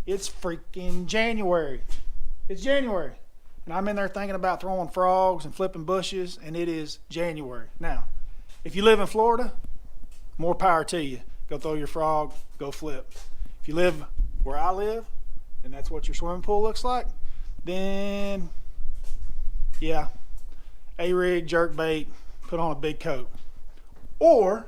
It's freaking January. It's January. And I'm in there thinking about throwing frogs and flipping bushes, and it is January. Now, if you live in Florida, more power to you. Go throw your frog, go flip. If you live where I live, and that's what your swimming pool looks like, then yeah, A-rig, jerk bait, put on a big coat. Or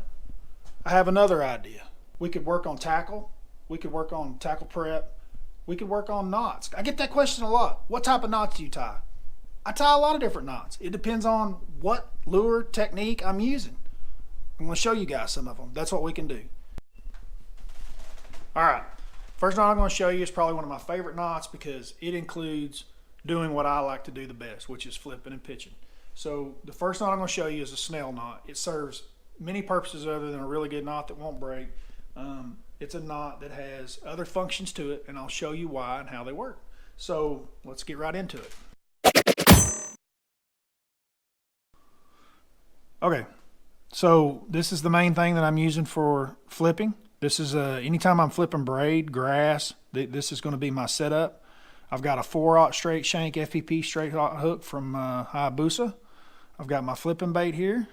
I have another idea. We could work on tackle. We could work on tackle prep. We could work on knots. I get that question a lot. What type of knots do you tie? I tie a lot of different knots. It depends on what lure technique I'm using. I'm going to show you guys some of them. That's what we can do. All right. First knot I'm going to show you is probably one of my favorite knots because it includes doing what I like to do the best, which is flipping and pitching. So the first knot I'm going to show you is a Snell knot. It serves many purposes other than a really good knot that won't break. It's a knot that has other functions to it, and I'll show you why and how they work. So let's get right into it. Okay, so this is the main thing that I'm using for flipping. This is anytime I'm flipping braid, grass, this is going to be my setup. I've got a 4/0 straight shank FPP straight hook from Hayabusa. I've got my flipping bait here.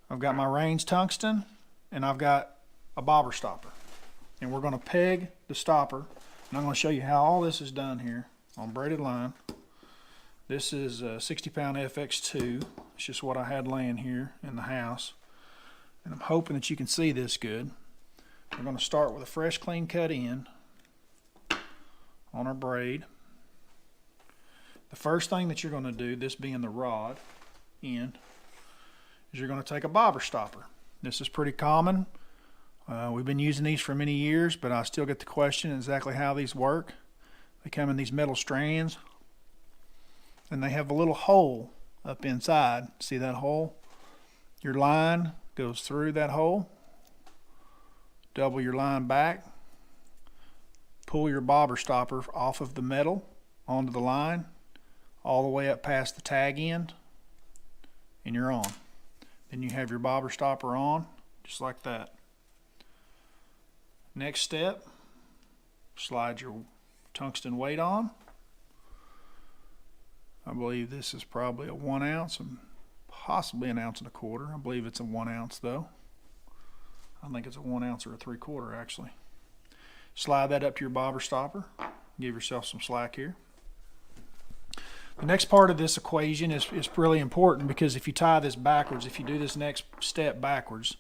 I've got my range tungsten, and I've got a bobber stopper. And we're going to peg the stopper, and I'm going to show you how all this is done here on braided line. This is a 60-pound FX2. It's just what I had laying here in the house. And I'm hoping that you can see this good. We're going to start with a fresh, clean cut end on our braid. The first thing that you're going to do, this being the rod end, is you're going to take a bobber stopper. This is pretty common. We've been using these for many years, but I still get the question exactly how these work. They come in these metal strands, and they have a little hole up inside. See that hole? Your line goes through that hole. Double your line back. Pull your bobber stopper off of the metal onto the line, all the way up past the tag end, and you're on. Then you have your bobber stopper on, just like that. Next step, slide your tungsten weight on. I believe this is probably a 1 ounce and possibly an 1.25 ounces. I believe it's a 1 ounce though. I think it's a 1 ounce or a 3/4 actually. Slide that up to your bobber stopper. Give yourself some slack here. The next part of this equation is really important because if you tie this backwards, if you do this next step backwards,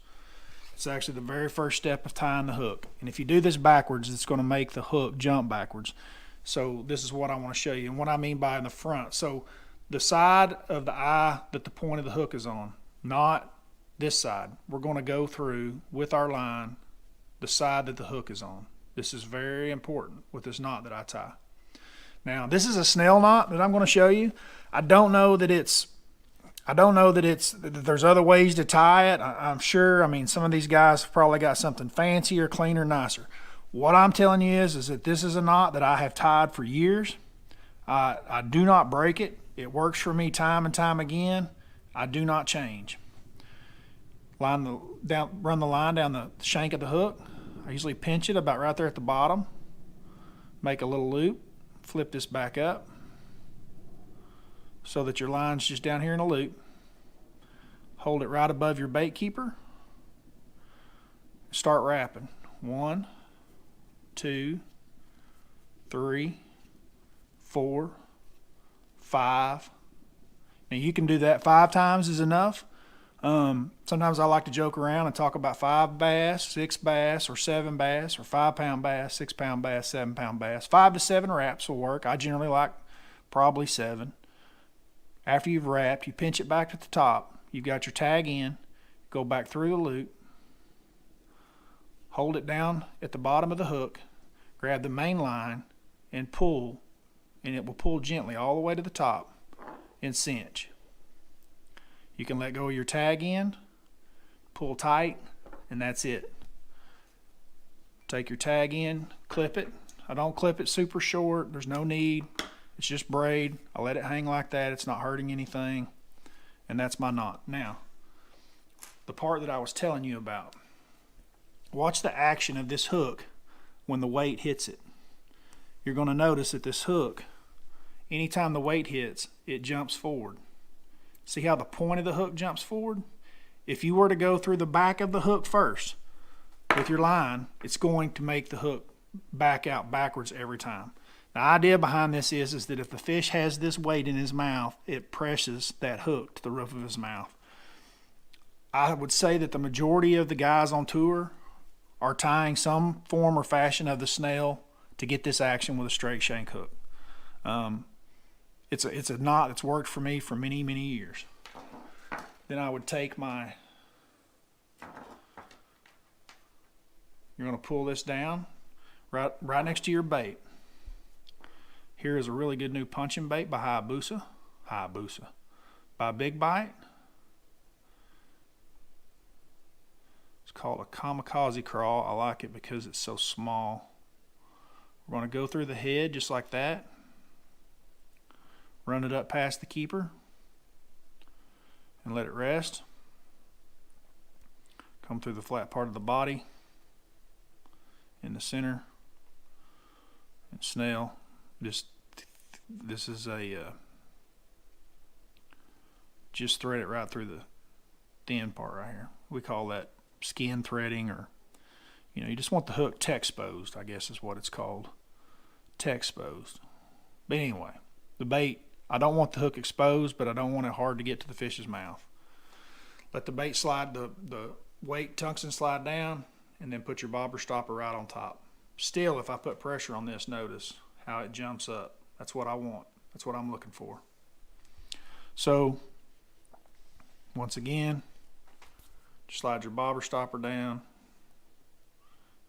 it's actually the very first step of tying the hook. And if you do this backwards, it's going to make the hook jump backwards. So this is what I want to show you and what I mean by in the front. So the side of the eye that the point of the hook is on, not this side. We're going to go through with our line the side that the hook is on. This is very important with this knot that I tie. Now this is a Snell knot that I'm going to show you. I don't know that there's other ways to tie it. I'm sure. I mean, some of these guys have probably got something fancier, cleaner, nicer. What I'm telling you is that this is a knot that I have tied for years. I do not break it. It works for me time and time again. I do not change. Run the line down the shank of the hook. I usually pinch it about right there at the bottom. Make a little loop. Flip this back up so that your line's just down here in a loop. Hold it right above your bait keeper. Start wrapping. 1, 2, 3, 4, 5. Now you can do that 5 times is enough. Sometimes I like to joke around and talk about 5 bass, 6 bass, or 7 bass, or 5-pound bass, 6-pound bass, 7-pound bass. 5 to 7 wraps will work. I generally like probably 7. After you've wrapped, you pinch it back to the top. You've got your tag in. Go back through the loop. Hold it down at the bottom of the hook. Grab the main line and pull, and it will pull gently all the way to the top and cinch. You can let go of your tag end, pull tight, and that's it. Take your tag in, clip it. I don't clip it super short. There's no need. It's just braid. I let it hang like that. It's not hurting anything. And that's my knot. Now, the part that I was telling you about. Watch the action of this hook when the weight hits it. You're going to notice that this hook, anytime the weight hits, it jumps forward. See how the point of the hook jumps forward? If you were to go through the back of the hook first with your line, it's going to make the hook back out backwards every time. The idea behind this is that if the fish has this weight in his mouth, it presses that hook to the roof of his mouth. I would say that the majority of the guys on tour are tying some form or fashion of the Snell to get this action with a straight shank hook. It's a knot that's worked for me for many, many years. Then I would take my, you're going to pull this down right next to your bait. Here is a really good new punching bait by Hayabusa, by Big Bite. It's called a kamikaze crawl. I like it because it's so small. We're going to go through the head just like that. Run it up past the keeper and let it rest. Come through the flat part of the body in the center and snell. This is a just thread it right through the thin part right here. We call that skin threading, or you just want the hook T-exposed, I guess is what it's called. T-exposed. But anyway, the bait, I don't want the hook exposed, but I don't want it hard to get to the fish's mouth. Let the bait slide, the weight tungsten slide down, and then put your bobber stopper right on top. Still, if I put pressure on this, notice how it jumps up. That's what I want. That's what I'm looking for. So, once again, just slide your bobber stopper down,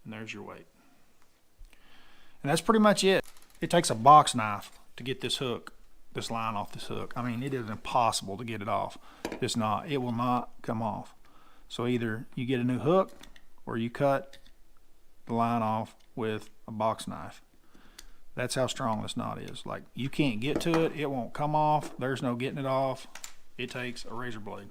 and there's your weight. And that's pretty much it. It takes a box knife to get this line off this hook. I mean, it is impossible to get it off. It's not. It will not come off. So either you get a new hook or you cut the line off with a box knife. That's how strong this knot is. Like, you can't get to it. It won't come off. There's no getting it off. It takes a razor blade.